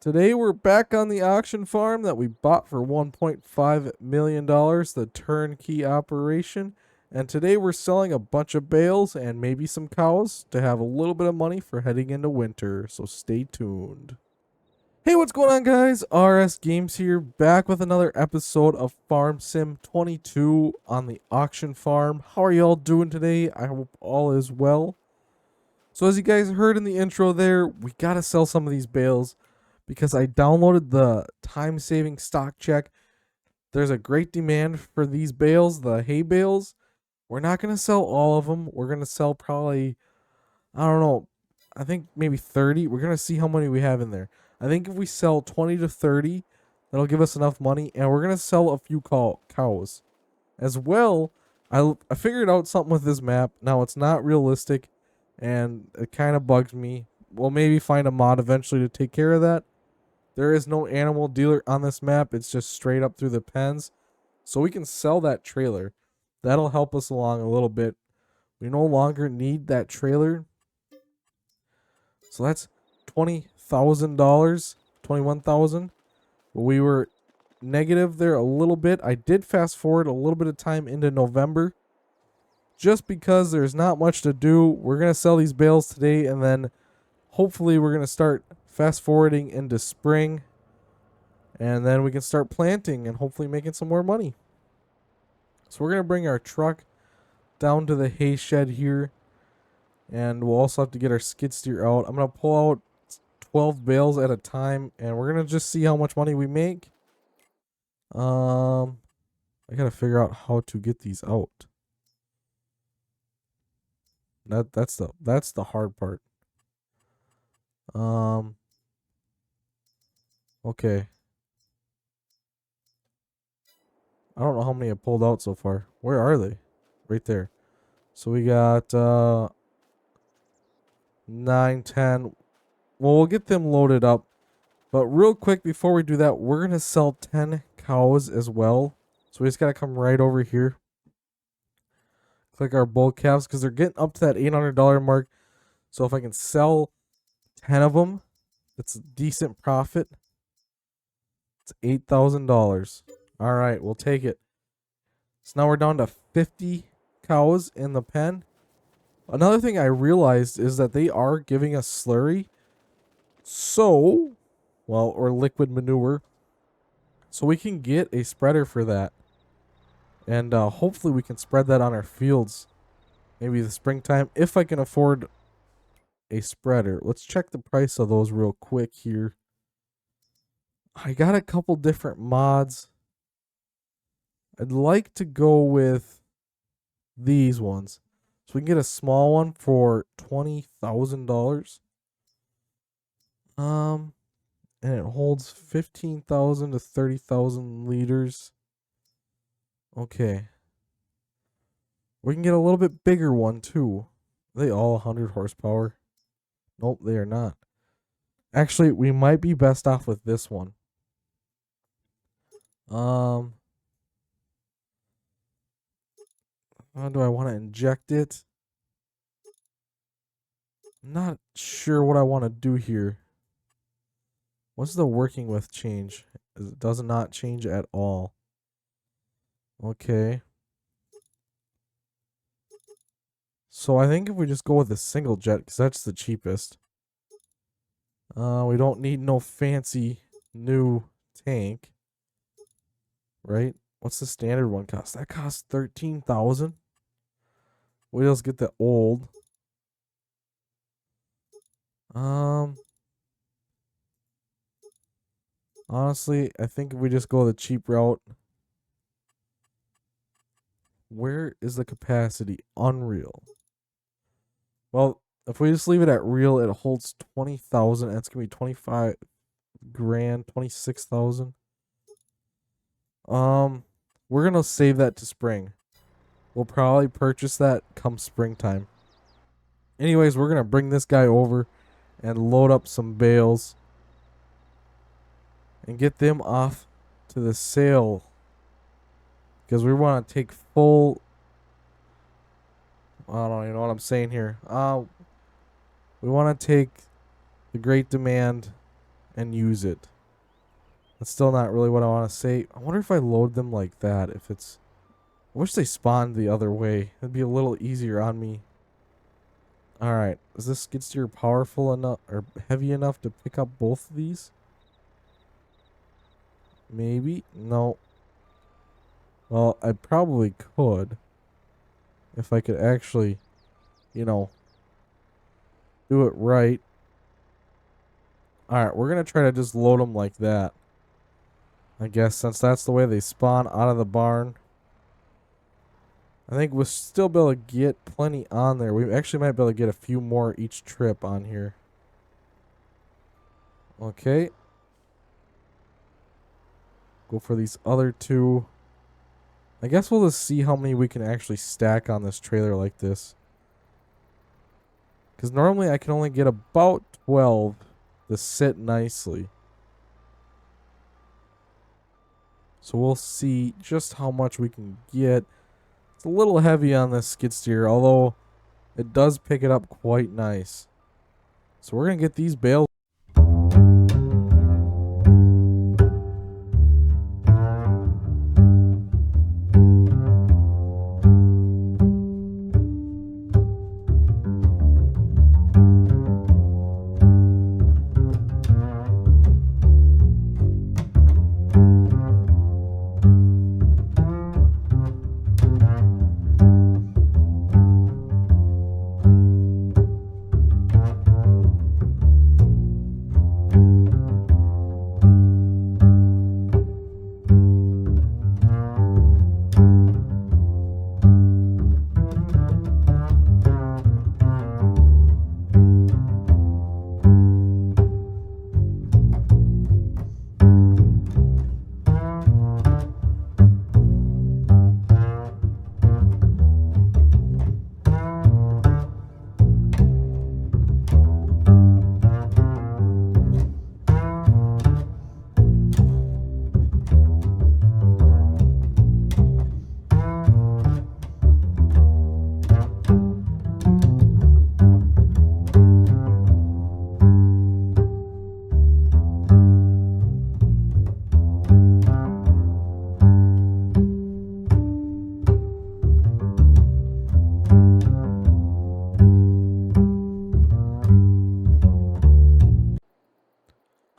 Today we're back on the auction farm that we bought for $1.5 million, the turnkey operation. And today we're selling a bunch of bales and maybe some cows to have a little bit of money for heading into winter. So stay tuned. Hey, what's going on, guys? RS Games here, back with another episode of Farm Sim 22 on the auction farm. How are y'all doing today? I hope all is well. So as you guys heard in the intro there, we gotta sell some of these bales because I downloaded the time-saving stock check. There's a great demand for these bales, the hay bales. We're not gonna sell all of them. We're gonna sell probably, I don't know, I think maybe 30. We're gonna see how many we have in there. I think if we sell 20 to 30, that'll give us enough money, and we're gonna sell a few cows as well. I figured out something with this map. Now it's not realistic, and it kind of bugs me. We'll maybe find a mod eventually to take care of that. There is no animal dealer on this map. It's just straight up through the pens. So we can sell that trailer. That'll help us along a little bit. We no longer need that trailer. So that's $20,000, 21,000. We were negative there a little bit. I did fast forward a little bit of time into November. Just because there's not much to do. We're going to sell these bales today, and then hopefully we're going to start fast forwarding into spring, and then we can start planting and hopefully making some more money. So we're going to bring our truck down to the hay shed here, and we'll also have to get our skid steer out. I'm going to pull out 12 bales at a time, and we're going to just see how much money we make. I got to figure out how to get these out. That's the hard part. Okay. I don't know how many I pulled out so far. Where are they? Right there. So we got 9, 10. Well, we'll get them loaded up. But real quick before we do that, we're going to sell 10 cows as well. So we just got to come right over here. Click our bull calves because they're getting up to that $800 mark. So if I can sell 10 of them, that's a decent profit. It's $8,000. All right, we'll take it. So now we're down to 50 cows in the pen. Another thing I realized is that they are giving us slurry. So, well, or liquid manure. So we can get a spreader for that. And hopefully we can spread that on our fields. Maybe the springtime, if I can afford a spreader. Let's check the price of those real quick here. I got a couple different mods. I'd like to go with these ones. So we can get a small one for $20,000. And it holds 15,000 to 30,000 liters. Okay. We can get a little bit bigger one too. Are they all 100 horsepower? Nope, they are not. Actually, we might be best off with this one. How do I want to inject it? I'm not sure what I want to do here. What's the working with change? It does not change at all. Okay. So I think if we just go with a single jet, because that's the cheapest. We don't need no fancy new tank. Right? What's the standard one cost? That costs 13,000. We just get the old. Honestly, I think if we just go the cheap route. Where is the capacity? Unreal. Well, if we just leave it at real, it holds 20,000. That's gonna be 25 grand, 26,000. We're gonna save that to spring. We'll probably purchase that come springtime. Anyways, we're gonna bring this guy over and load up some bales and get them off to the sale because we want to take full. I don't even know what I'm saying here. We want to take the great demand and use it. That's still not really what I want to say. I wonder if I load them like that, if it's... I wish they spawned the other way. It'd be a little easier on me. Alright, is this skid steer powerful enough, or heavy enough to pick up both of these? Maybe? No. Well, I probably could. If I could actually, you know, do it right. Alright, we're going to try to just load them like that. I guess since that's the way they spawn out of the barn. I think we'll still be able to get plenty on there. We actually might be able to get a few more each trip on here. Okay. Go for these other two. I guess we'll just see how many we can actually stack on this trailer like this. Because normally I can only get about 12 to sit nicely. So we'll see just how much we can get. It's a little heavy on this skid steer, although it does pick it up quite nice. So we're going to get these bales.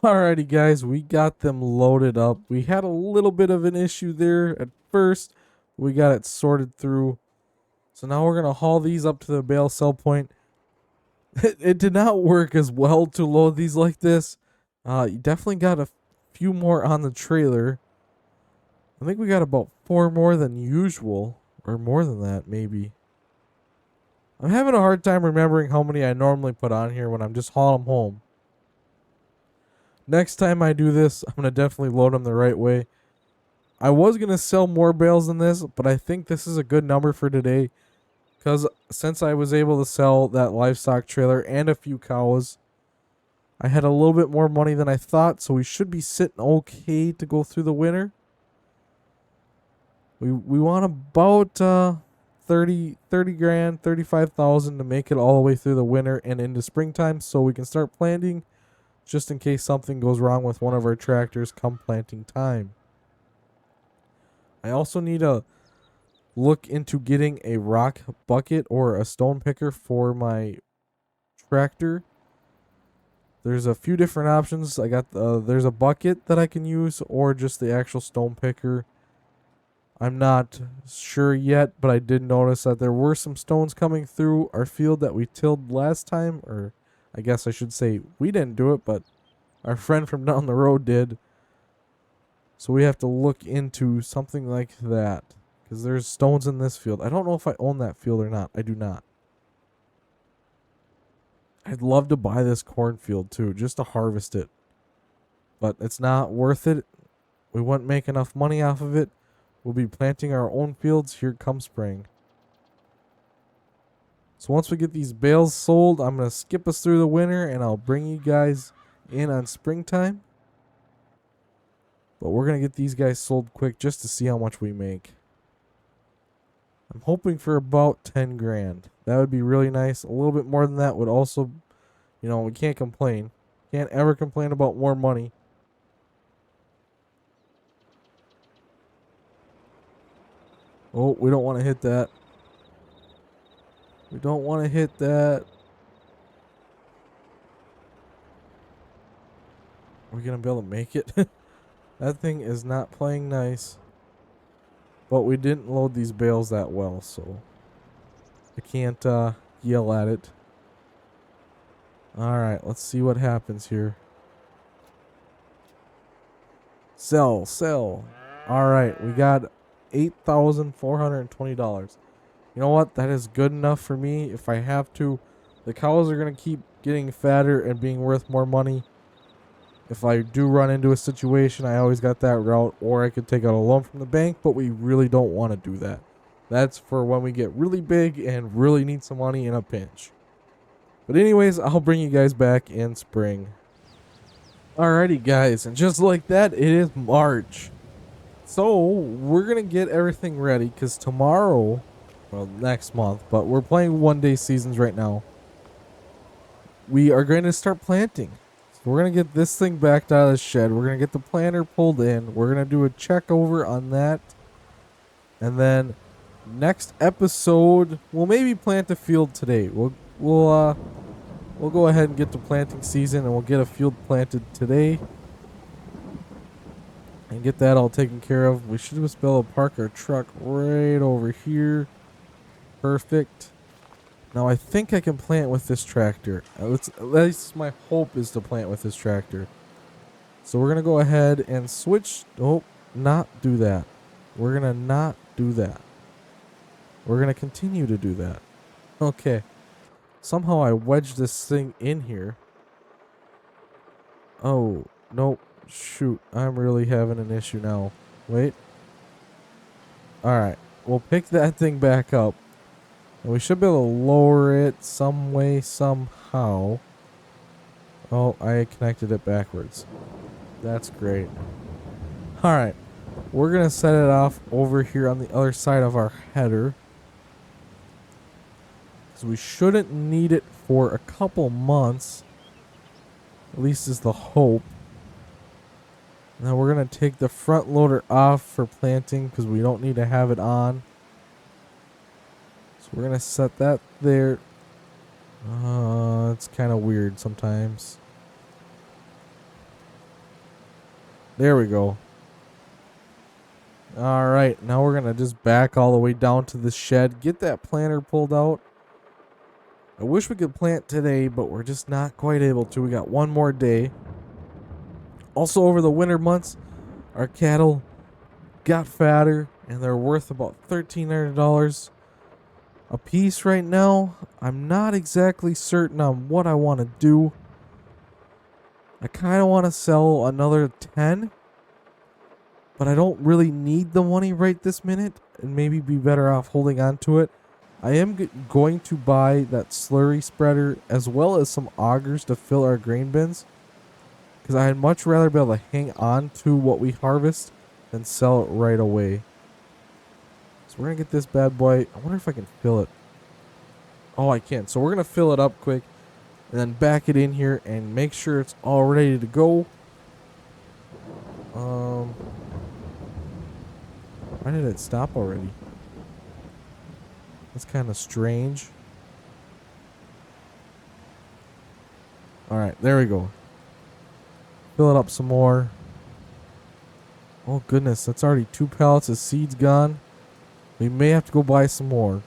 Alrighty guys, we got them loaded up. We had a little bit of an issue there at first. We got it sorted through. So now we're going to haul these up to the bale sell point. It did not work as well to load these like this. You definitely got a few more on the trailer. I think we got about 4 more than usual. Or more than that, maybe. I'm having a hard time remembering how many I normally put on here when I'm just hauling them home. Next time I do this, I'm going to definitely load them the right way. I was going to sell more bales than this, but I think this is a good number for today. Because since I was able to sell that livestock trailer and a few cows, I had a little bit more money than I thought. So we should be sitting okay to go through the winter. We want about 30 grand, 35,000 to make it all the way through the winter and into springtime. So we can start planting. Just in case something goes wrong with one of our tractors come planting time. I also need to look into getting a rock bucket or a stone picker for my tractor. There's a few different options. I got there's a bucket that I can use or just the actual stone picker. I'm not sure yet, but I did notice that there were some stones coming through our field that we tilled last time, or I guess I should say we didn't do it, but our friend from down the road did. So we have to look into something like that. Because there's stones in this field. I don't know if I own that field or not. I do not. I'd love to buy this cornfield too, just to harvest it. But it's not worth it. We wouldn't make enough money off of it. We'll be planting our own fields here come spring. So once we get these bales sold, I'm going to skip us through the winter and I'll bring you guys in on springtime. But we're going to get these guys sold quick just to see how much we make. I'm hoping for about 10 grand. That would be really nice. A little bit more than that would also, we can't complain. Can't ever complain about more money. Oh, we don't want to hit that. We don't want to hit that. Are we going to be able to make it? That thing is not playing nice. But we didn't load these bales that well, so I can't yell at it. Alright, let's see what happens here. Sell, sell. Alright, we got $8,420. You know what? That is good enough for me if I have to. The cows are going to keep getting fatter and being worth more money. If I do run into a situation, I always got that route, or I could take out a loan from the bank, but we really don't want to do that. That's for when we get really big and really need some money in a pinch. But anyways, I'll bring you guys back in spring. Alrighty guys, and just like that, it is March. So, we're going to get everything ready, because tomorrow, well, next month, but we're playing one-day seasons right now. We are going to start planting. So we're going to get this thing backed out of the shed. We're going to get the planter pulled in. We're going to do a check over on that. And then next episode, we'll maybe plant a field today. We'll go ahead and get to planting season, and we'll get a field planted today. And get that all taken care of. We should just be able to park our truck right over here. Perfect. Now I think I can plant with this tractor. At least my hope is to plant with this tractor. So we're going to go ahead and switch. Oh, not do that. We're going to not do that. We're going to continue to do that. Okay. Somehow I wedged this thing in here. Oh, nope. Shoot. I'm really having an issue now. Wait. Alright. We'll pick that thing back up. And we should be able to lower it some way, somehow. Oh, I connected it backwards. That's great. Alright. We're going to set it off over here on the other side of our header. Because we shouldn't need it for a couple months. At least is the hope. Now we're going to take the front loader off for planting because we don't need to have it on. So we're going to set that there. It's kind of weird sometimes. There we go. Alright, now we're going to just back all the way down to the shed. Get that planter pulled out. I wish we could plant today, but we're just not quite able to. We got one more day. Also, over the winter months, our cattle got fatter, and they're worth about $1,300 a piece right now. I'm not exactly certain on what I want to do. I kind of want to sell another 10, but I don't really need the money right this minute, and maybe be better off holding on to it. I am going to buy that slurry spreader as well as some augers to fill our grain bins, because I'd much rather be able to hang on to what we harvest than sell it right away. So we're going to get this bad boy. I wonder if I can fill it. Oh, I can. So we're going to fill it up quick and then back it in here and make sure it's all ready to go. Why did it stop already? That's kind of strange. Alright, there we go. Fill it up some more. Oh goodness, that's already 2 pallets of seeds gone. We may have to go buy some more.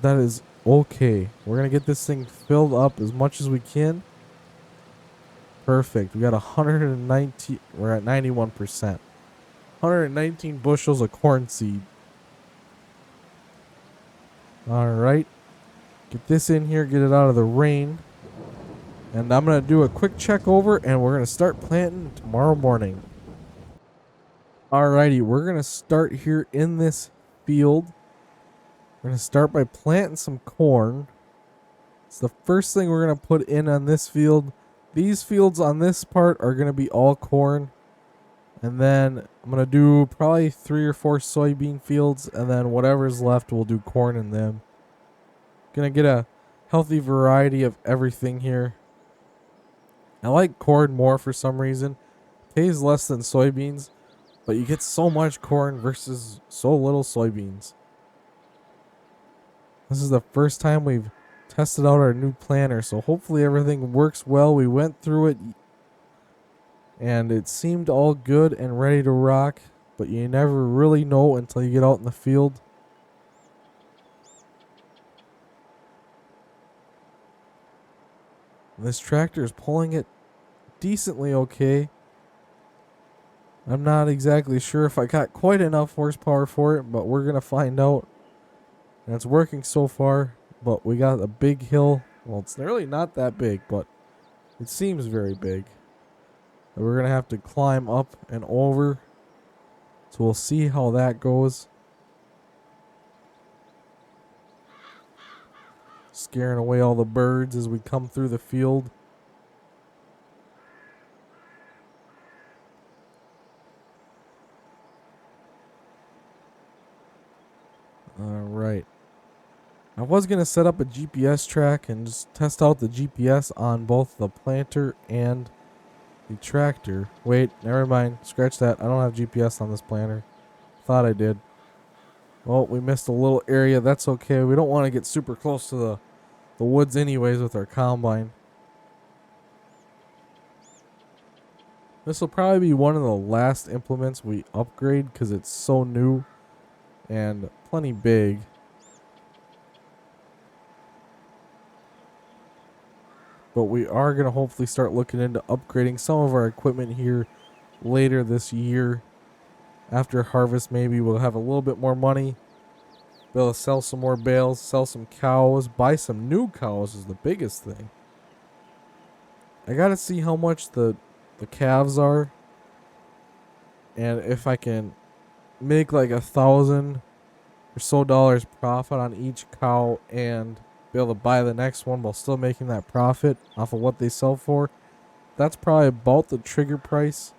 That is okay. We're going to get this thing filled up as much as we can. Perfect. We got 190. We're at 91%. 119 bushels of corn seed. Alright. Get this in here, get it out of the rain. And I'm going to do a quick check over and we're going to start planting tomorrow morning. Alrighty, we're going to start here in this field. We're going to start by planting some corn. It's the first thing we're going to put in on this field. These fields on this part are going to be all corn. And then I'm going to do probably 3 or 4 soybean fields. And then whatever's left, we'll do corn in them. Going to get a healthy variety of everything here. I like corn more for some reason. Pays less than soybeans, but you get so much corn versus so little soybeans. This is the first time we've tested out our new planter, so hopefully everything works well. We went through it and it seemed all good and ready to rock, but you never really know until you get out in the field. This tractor is pulling it decently okay. I'm not exactly sure if I got quite enough horsepower for it, but we're going to find out. And it's working so far, but we got a big hill. Well, it's really not that big, but it seems very big. That we're going to have to climb up and over. So we'll see how that goes. Scaring away all the birds as we come through the field. Alright. I was going to set up a GPS track and just test out the GPS on both the planter and the tractor. Wait, never mind. Scratch that. I don't have GPS on this planter. Thought I did. Well, we missed a little area. That's okay. We don't want to get super close to the woods anyways with our combine. This will probably be one of the last implements we upgrade because it's so new and plenty big. But we are going to hopefully start looking into upgrading some of our equipment here later this year. After harvest, maybe we'll have a little bit more money. Be able to sell some more bales, sell some cows, buy some new cows is the biggest thing. I got to see how much the calves are. And if I can make like $1,000 or so profit on each cow and be able to buy the next one while still making that profit off of what they sell for. That's probably about the trigger price.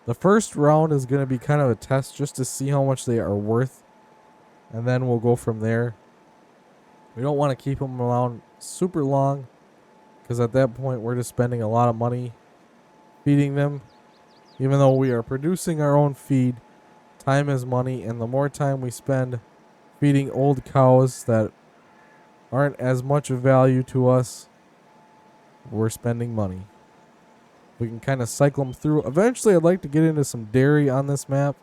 The first round is going to be kind of a test just to see how much they are worth. And then we'll go from there. We don't want to keep them around super long because at that point we're just spending a lot of money feeding them. Even though we are producing our own feed, time is money, and the more time we spend feeding old cows that aren't as much of value to us, we're spending money. We can kind of cycle them through. Eventually, I'd like to get into some dairy on this map,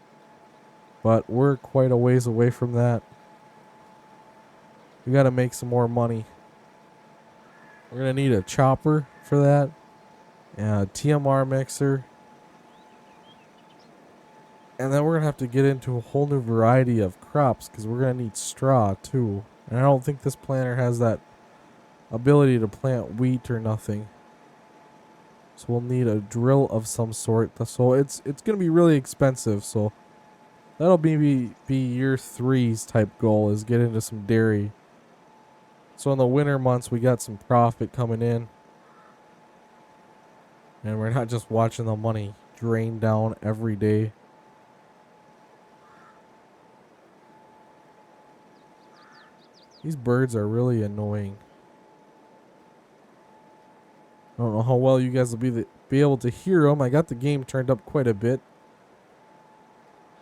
but we're quite a ways away from that. We got to make some more money. We're going to need a chopper for that, and a TMR mixer. And then we're going to have to get into a whole new variety of crops because we're going to need straw too. And I don't think this planter has that ability to plant wheat or nothing. So we'll need a drill of some sort. So it's going to be really expensive. So that'll be year 3's type goal, is get into some dairy. So in the winter months we got some profit coming in. And we're not just watching the money drain down every day. These birds are really annoying. I don't know how well you guys will be able to hear them. I got the game turned up quite a bit.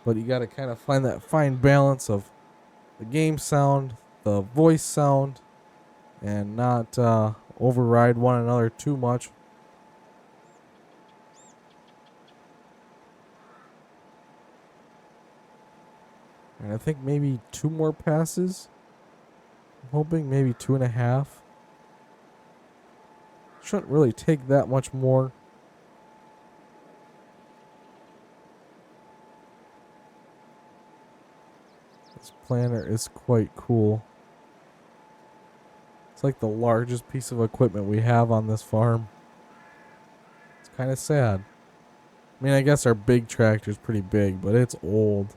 But you got to kind of find that fine balance of the game sound, the voice sound, and not override one another too much. And I think maybe 2 more passes. I'm hoping maybe 2.5. Shouldn't really take that much more. This planter is quite cool. It's like the largest piece of equipment we have on this farm. It's kind of sad. I mean, I guess our big tractor is pretty big, but it's old.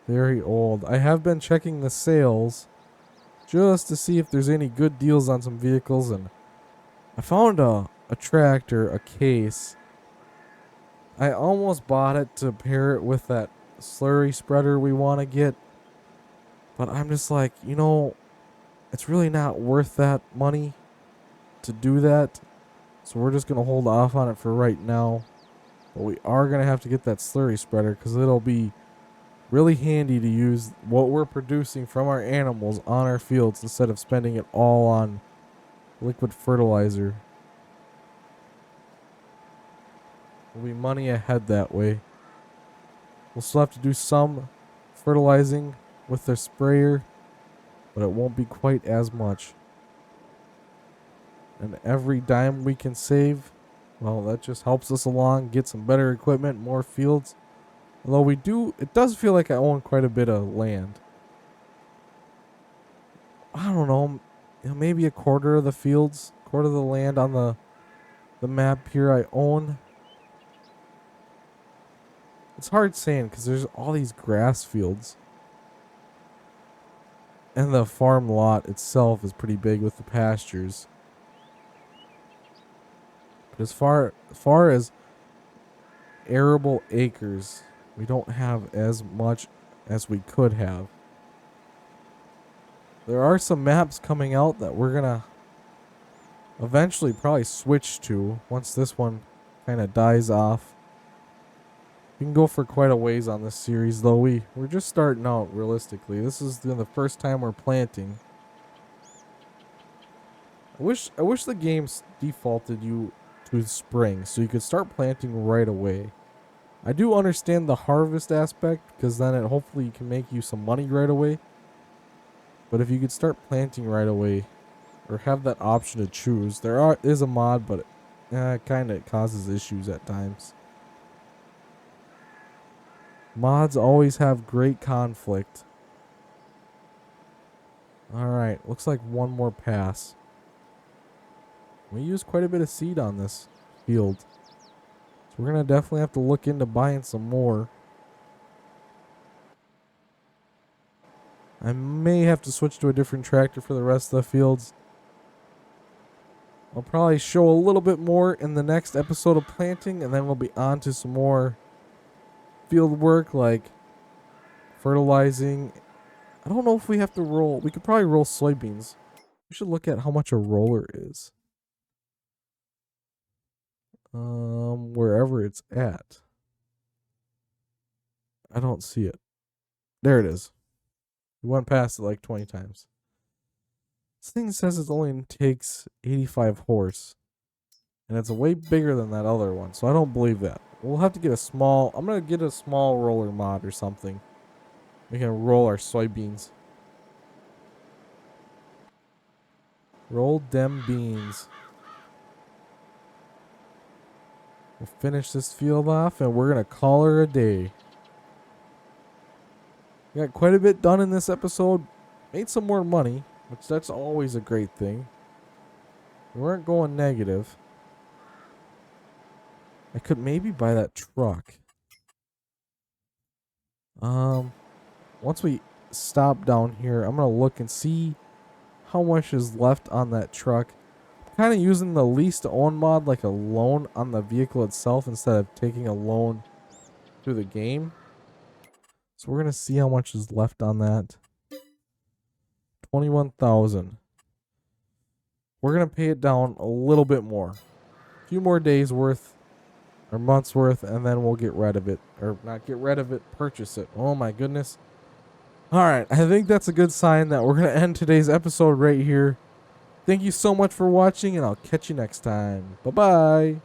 Very old. I have been checking the sales just to see if there's any good deals on some vehicles, and I found a tractor, a case. I almost bought it to pair it with that slurry spreader we want to get, but I'm just like, it's really not worth that money to do that. So we're just going to hold off on it for right now. But we are going to have to get that slurry spreader because it'll be really handy to use what we're producing from our animals on our fields instead of spending it all on liquid fertilizer. We'll be money ahead that way. We'll still have to do some fertilizing with their sprayer, but it won't be quite as much. And every dime we can save, well, that just helps us along, get some better equipment, more fields. Although it does feel like I own quite a bit of land. I don't know, maybe a quarter of the fields, quarter of the land on the map here I own. It's hard saying because there's all these grass fields. And the farm lot itself is pretty big with the pastures. But as far as arable acres, we don't have as much as we could have. There are some maps coming out that we're gonna eventually probably switch to once this one kind of dies off. We can go for quite a ways on this series, though we're just starting out realistically. This is the first time we're planting. I wish the game defaulted you to spring so you could start planting right away. I do understand the harvest aspect because then it hopefully can make you some money right away. But if you could start planting right away or have that option to choose, is a mod, but it kind of causes issues at times. Mods always have great conflict. Alright, looks like one more pass. We use quite a bit of seed on this field. So we're going to definitely have to look into buying some more. I may have to switch to a different tractor for the rest of the fields. I'll probably show a little bit more in the next episode of planting, and then we'll be on to some more field work like fertilizing. I don't know if we have to roll. We could probably roll soybeans. We should look at how much a roller is. Wherever it's at. I don't see it. There it is. We went past it like 20 times. This thing says it only takes 85 horse. And it's way bigger than that other one, so I don't believe that. We'll have to get I'm going to get a small roller mod or something. We can roll our soybeans. Roll them beans. We'll finish this field off and we're going to call her a day. We got quite a bit done in this episode. Made some more money, which that's always a great thing. We weren't going negative. I could maybe buy that truck. Once we stop down here, I'm going to look and see how much is left on that truck. I'm kind of using the lease to own mod like a loan on the vehicle itself instead of taking a loan through the game. So we're going to see how much is left on that. 21,000. We're going to pay it down a little bit more. A few more days worth or months worth, and then we'll get rid of it. Or not get rid of it, purchase it. Oh my goodness. Alright, I think that's a good sign that we're going to end today's episode right here. Thank you so much for watching, and I'll catch you next time. Bye-bye.